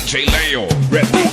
DJ Leo. Ready.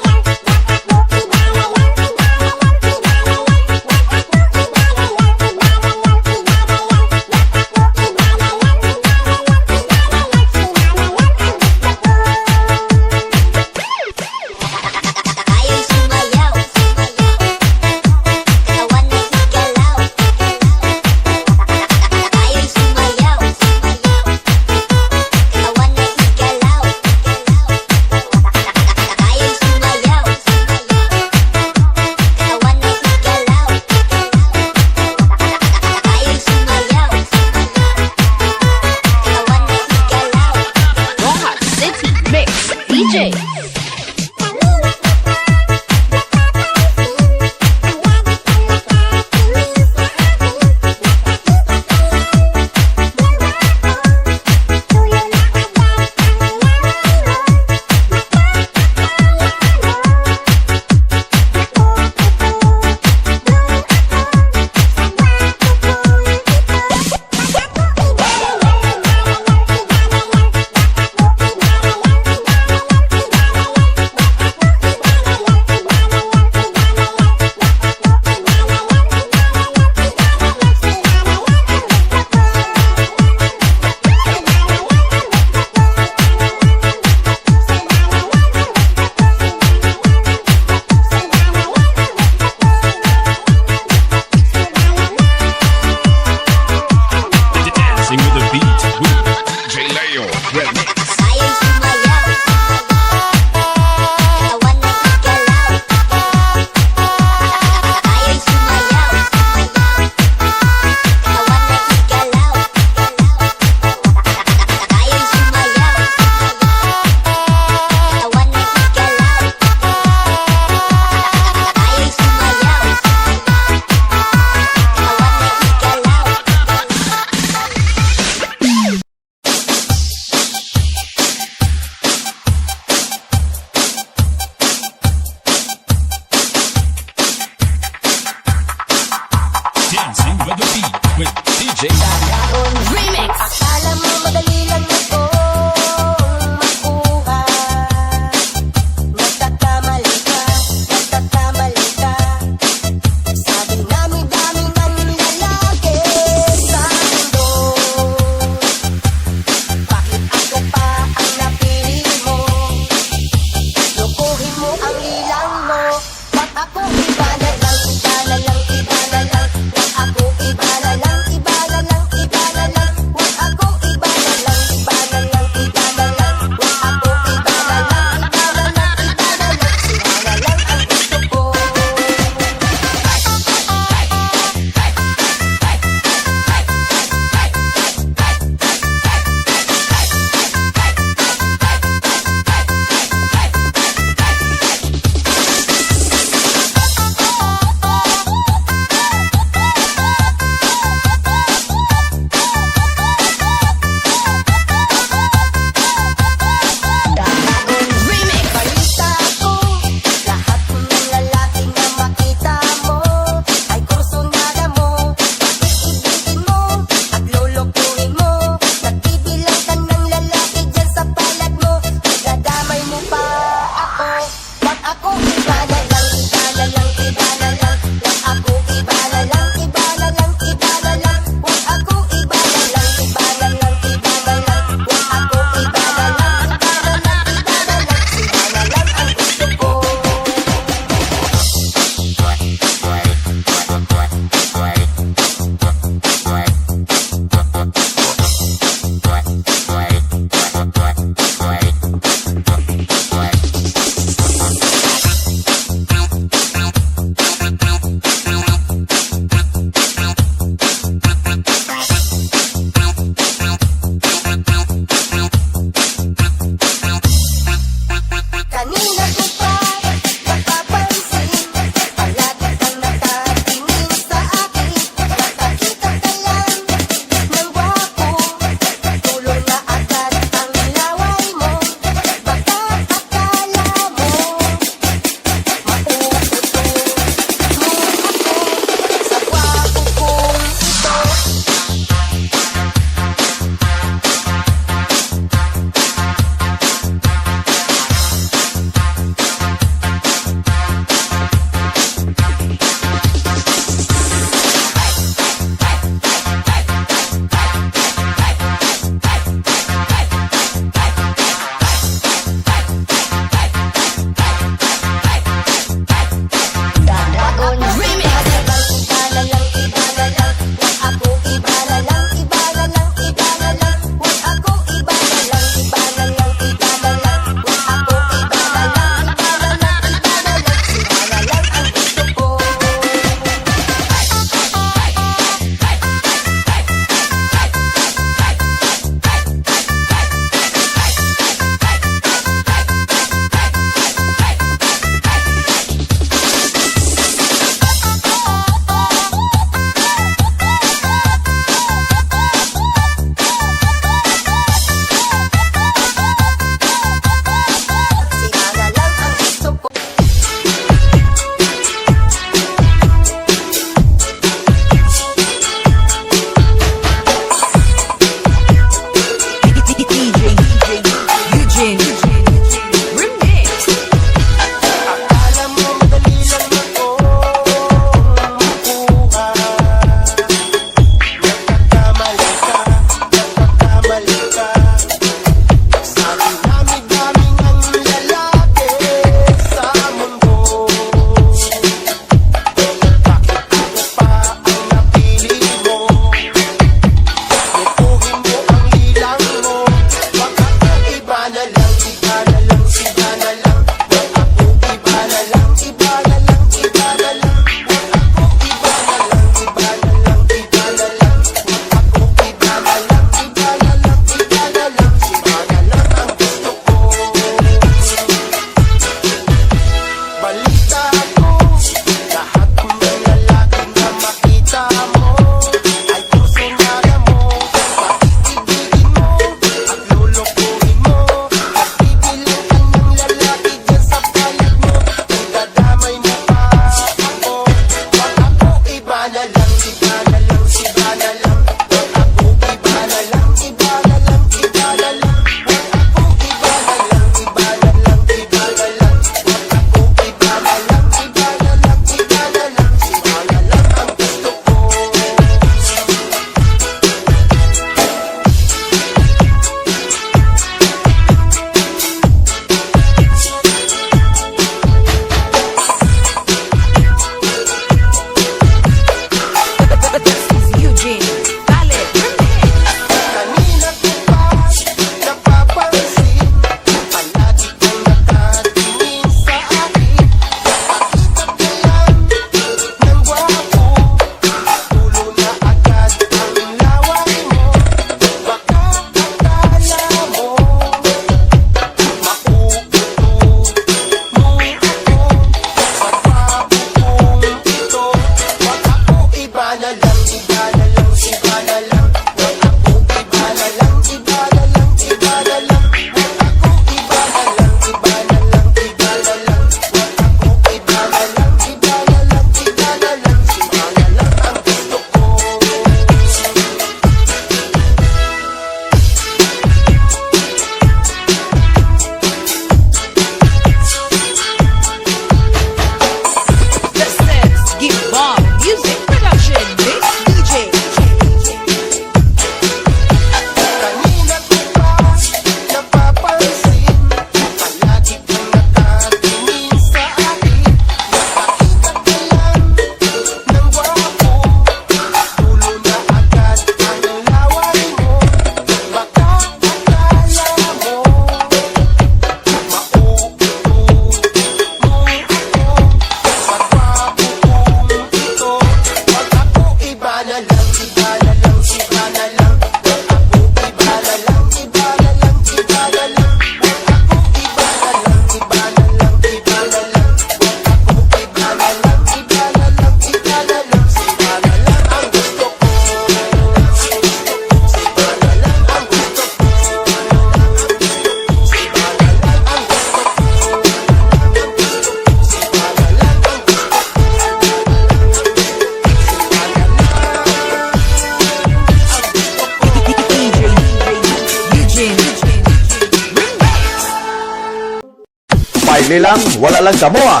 Smiley lang, wala lang kamo ah.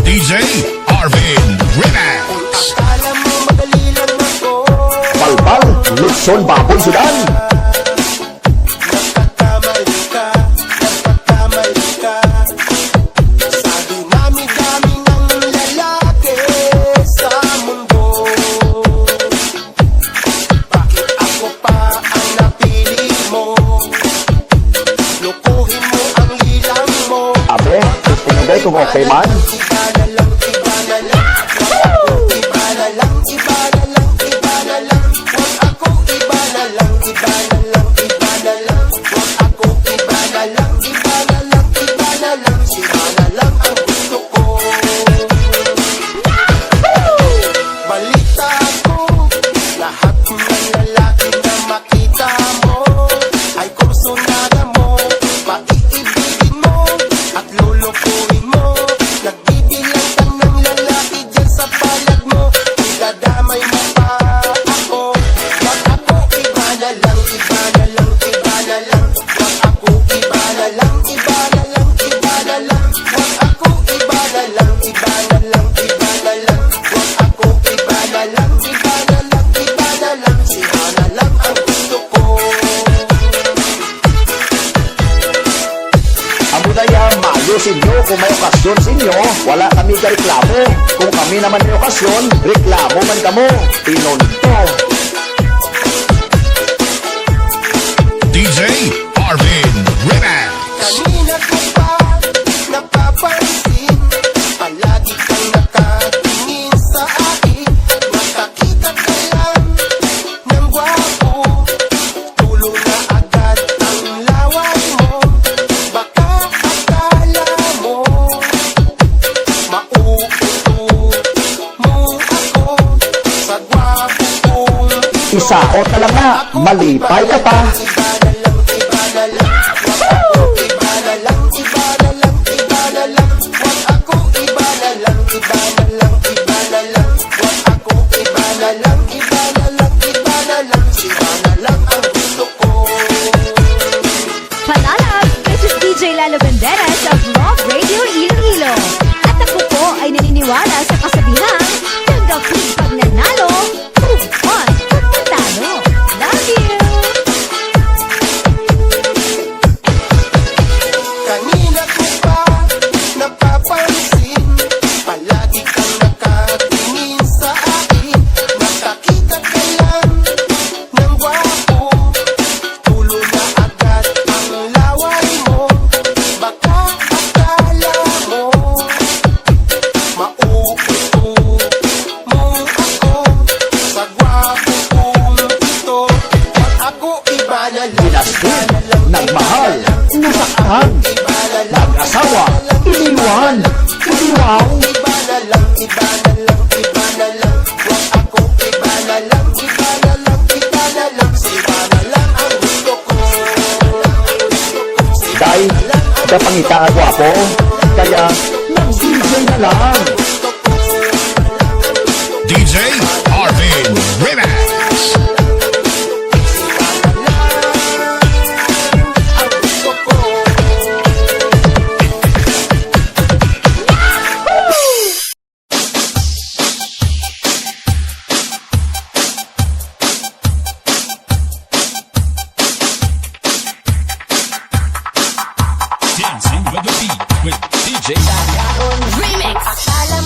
DJ Arvin Remax. Palpal, Luzon, Baboy, Sudan. Abe, tinigay kung okay man. Inyo, kung may okasyon sa inyo, wala kami reklamo. Kung kami naman may okasyon, reklamo man kamo. Pinonto. DJ Arvin Remax. Kanina ko pa napapansin, palagi kang nakatingin sa akin. Nakakita ka lang ng gwapo, tulo na agad ang laway mo. Baka akala mo mauuto mo ako sa gwapo kong ito. Isa o talaga, malipay ka pa. Palalas, this is DJ Lalo Banderas of Love Radio Iloilo. At ako po ay naniniwala sa kasabihang tanggapin pag nanalo, move on pag natalo. Love you! Kanina ko pa napapansin, palagi kang nakatingin sa akin. Nakakita ka lang ng gwapo, tulo na agad ang laway mo. Baka akala mo mauuto mo ako sa gwapo kong ito. Pag ako iba na lang, Binastin, nagmahal, nasaktan, nag-asawa, iniwan, iniwaw. iba na lang, iba na lang, iba na lang. Wag ako iba na lang, iba na lang, iba na lang. Iba na lang ang gusto ko. Dahil, kapangita ang gwapo, kaya nag-DJ na lang. DJ Arvin Remax. Ang gusto ko. Dancing with the beat with DJ Remix! Akala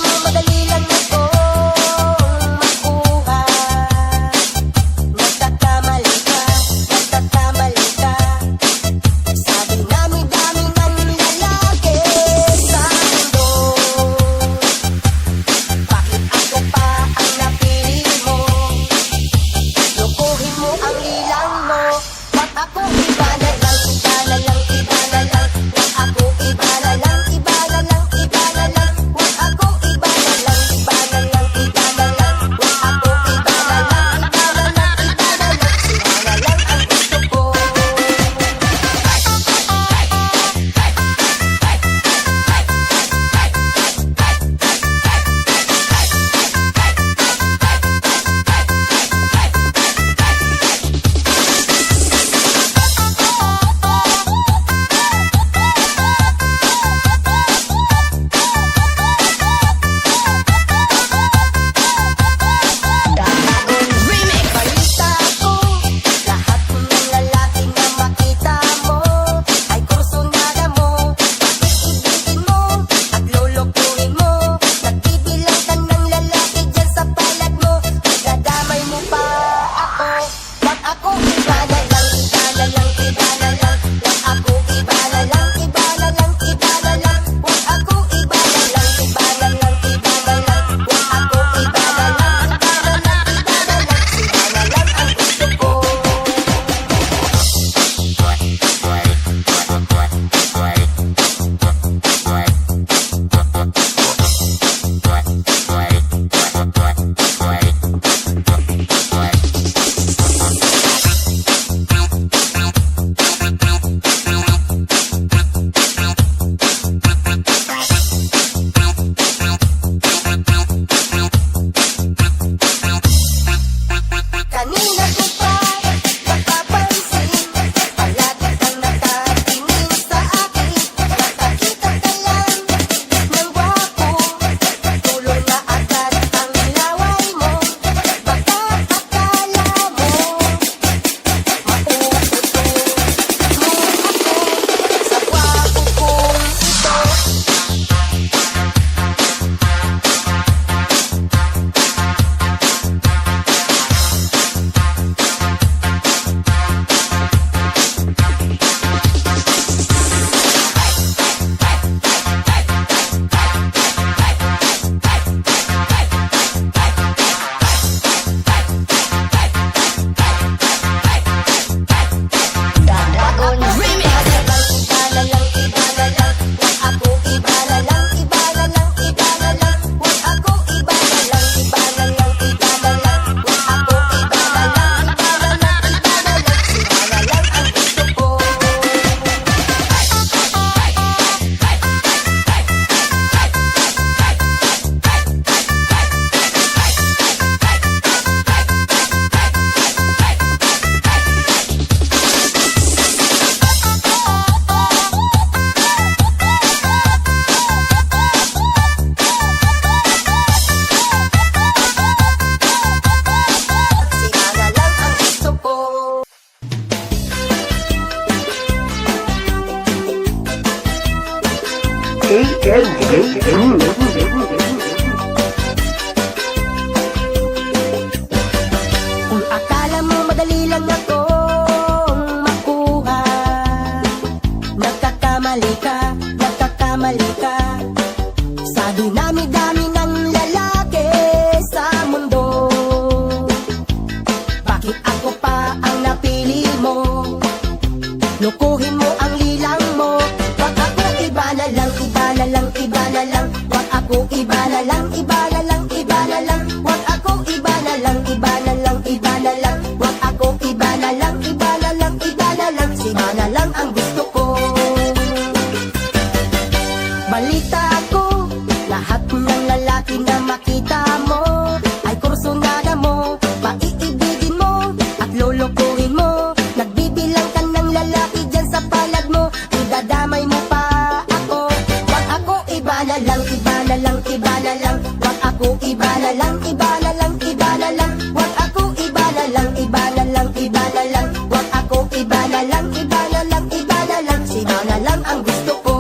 iba na lang, iba na lang, iba na lang. Wag ako iba na lang, iba na lang, iba na lang. Wag ako iba na lang, iba na lang, iba na lang. Siba na lang ang gusto ko.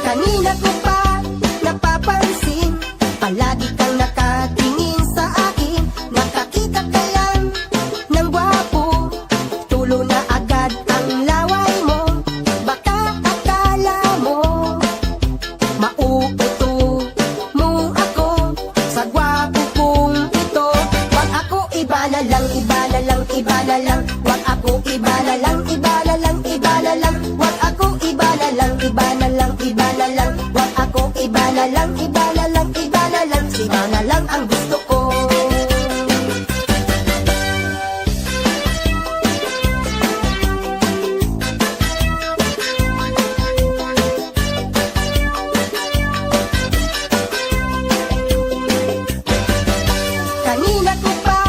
Kanina ko pa napapansin, palagi kang nakatingin sa akin. Nakakita ka lang ng gwapo, tulo na agad ang laway mo. Baka akala mo mauuto mo ako sa gwapo kong ito. Wag ako iba na lang, iba na lang, iba na lang. Wag ako iba na lang, iba na lang, iba na lang. Wag ako iba na lang, iba na lang, iba na lang. Wag ako iba na lang, iba na lang, iba na lang. Siba na lang ang gusto ko. Kanina ko pa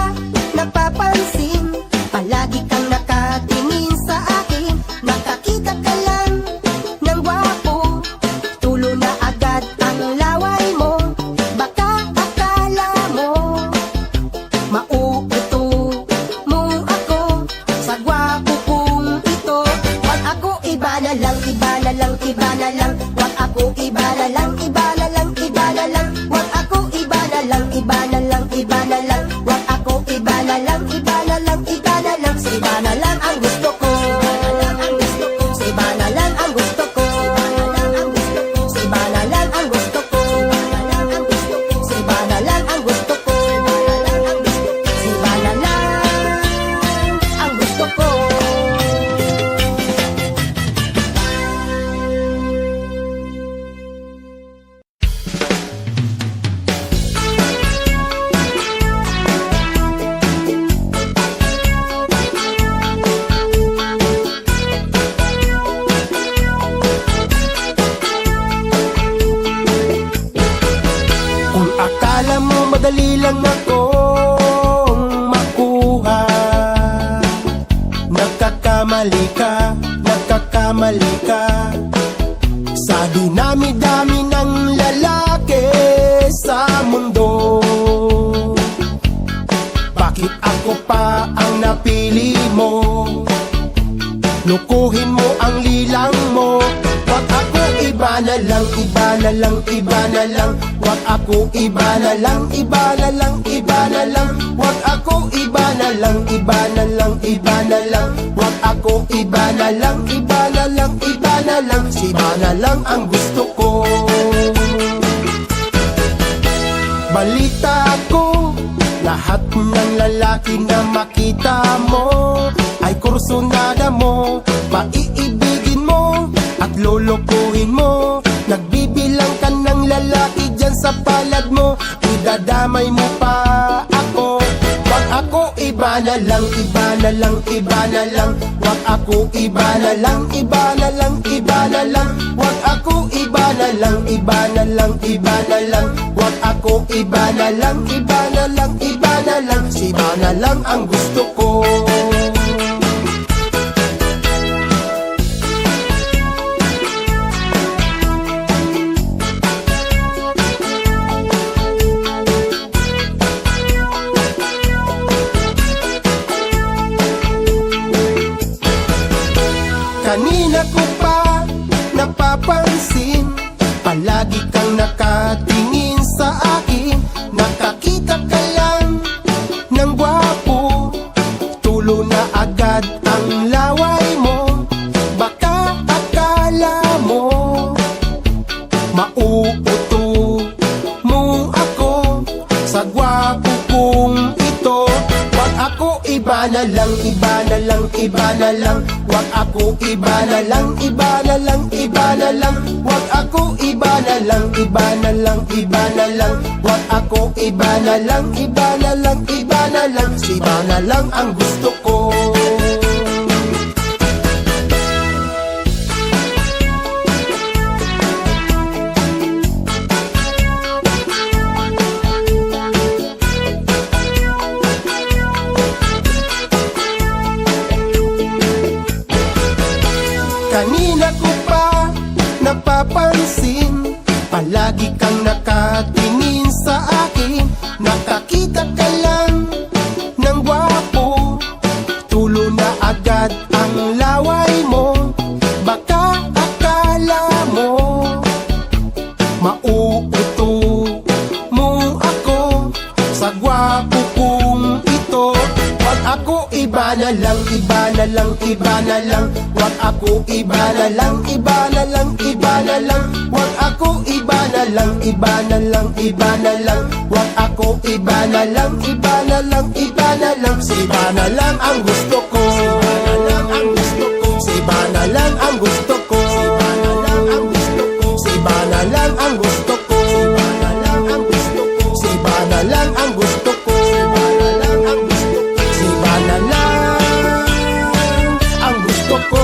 napapansin, palagi kang nakatingin sa akin. Nakakita ka lang ng gwapo, tulo na agad ang laway mo. Baka akala mo mauuto mo ako sa gwapo kong ito. Wag ako iba na lang, iba na lang, iba na lang. Wag ako iba na lang, iba na lang, iba na lang. Wag ako iba na lang, iba na lang, iba na lang. Wag ako iba na lang, iba na lang, iba na lang. Siba na lang ang gusto ko. Siba na lang ang gusto ko. Siba na lang ang gusto ko. Siba na lang ang gusto ko. Siba na lang ang gusto ko. Kung akala mo madali lang akong makuha, nagkakamali ka, nagkakamali ka. Sa dinami-dami ng lalaki sa mundo, bakit ako pa ang napili mo? Lukuhin mo ang lilang mo. Wag ako iba na lang, iba na lang, iba na lang. Wag ako iba na lang, iba na lang, iba na lang. Wag ako iba na lang, iba na lang, iba na lang. Wag ako iba na lang, iba na lang, iba na lang. Siba na lang ang gusto ko. Balita ko, lahat ng lalaki na makita mo ay kursunada mo, paiibigin mo at lulukuhin mo. Nagbibilang ka ng lalaki dyan sa palad mo, idadamay mo pa ako. Wag ako iba na lang, iba na lang, iba na lang. Wag ako iba na lang, iba na lang, iba na lang. Wag ako iba na lang, iba na lang, iba na lang. Wag ako iba na lang, iba na lang, iba na lang. Siba na lang ang gusto ko. Kanina ko pa napapansin, palagi kang nakatingin sa akin. Nakakita ka lang ng gwapo, tulo na agad ang laway mo. Baka akala mo mauuto mo ako sa gwapo kong ito. Wag ako iba na lang, iba na lang, iba na lang. Wag ako iba na lang, iba na lang, iba na lang. Wag ako iba na lang, iba na lang, iba na lang. Wag ako iba na lang, iba na lang, iba na lang. Siba na lang ang gusto ko. makakita ka lang ng gwapo, tulo na agad ang laway mo. Baka akala mo mauuto mo ako sa gwapo kong ito. Wag ako iba na lang, iba na lang, iba na lang. Wag ako iba na lang, iba na lang, iba na lang. Wag ako iba na lang, iba na lang, iba na lang. Wag ako iba na lang, iba na lang, iba na lang. Si iba na lang ang gusto ko, si iba na lang ang gusto ko, si iba na lang ang gusto ko, si iba na lang ang gusto ko, si iba na lang ang gusto ko, si iba na lang ang gusto ko, si iba na lang ang gusto ko, si iba na lang ang gusto ko, si iba na lang ang gusto ko.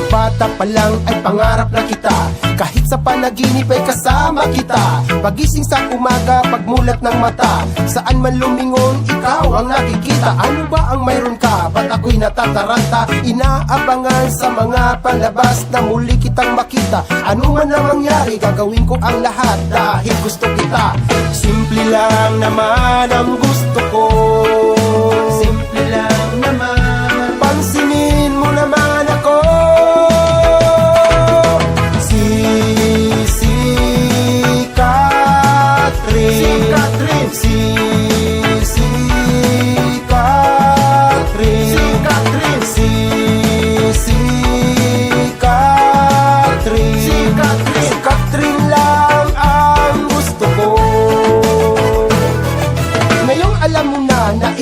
Bata pa lang ay pangarap na kita, kahit sa panaginip ay kasama kita. Pagising sa umaga, pagmulat ng mata, saan man lumingon, ikaw ang nakikita. Ano ba ang mayroon ka? Ba't ako'y natataranta? Inaabangan sa mga palabas na muli kitang makita. Ano man ang mangyari, gagawin ko ang lahat dahil gusto kita. Simple lang naman ang gusto ko, simple lang naman. Pansinin mo naman ako.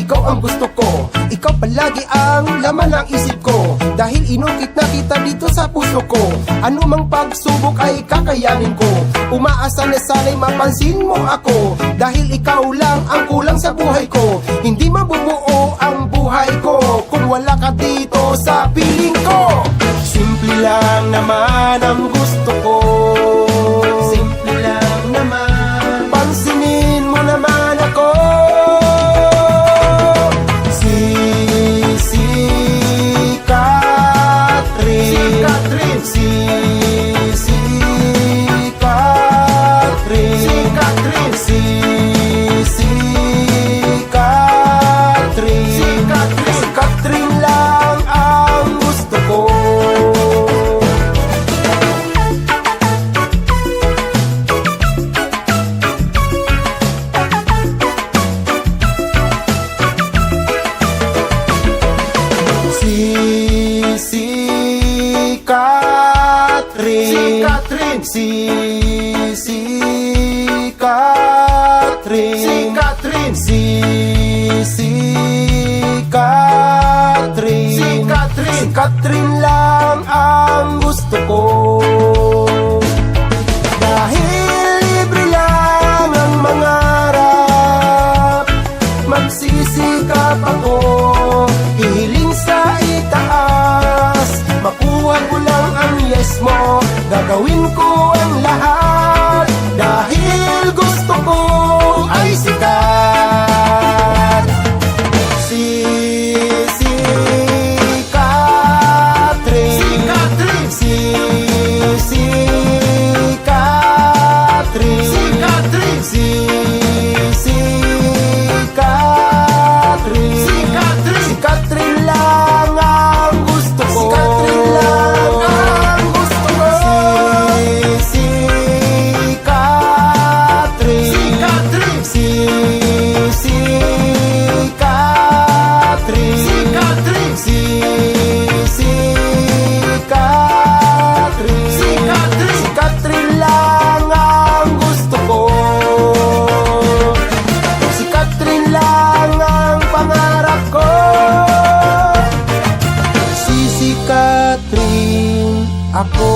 Ikaw ang gusto ko, ikaw palagi ang laman ng isip ko. Dahil inukit na kita dito sa puso ko, anumang pagsubok ay kakayanin ko. Umaasa na sana'y mapansin mo ako, dahil ikaw lang ang kulang sa buhay ko. Hindi mabubuo ang buhay ko kung wala ka dito sa piling ko. Simple lang naman ang gusto ko, simple lang naman. Pansinin mo naman ako. Catherine lang ang gusto ko. Dahil libre lang ang mangarap, magsisikap ako, hihiling sa itaas. Makuha ko lang ang yes mo, gagawin ko ang lahat. Dahil gusto ko ay sikat. Ako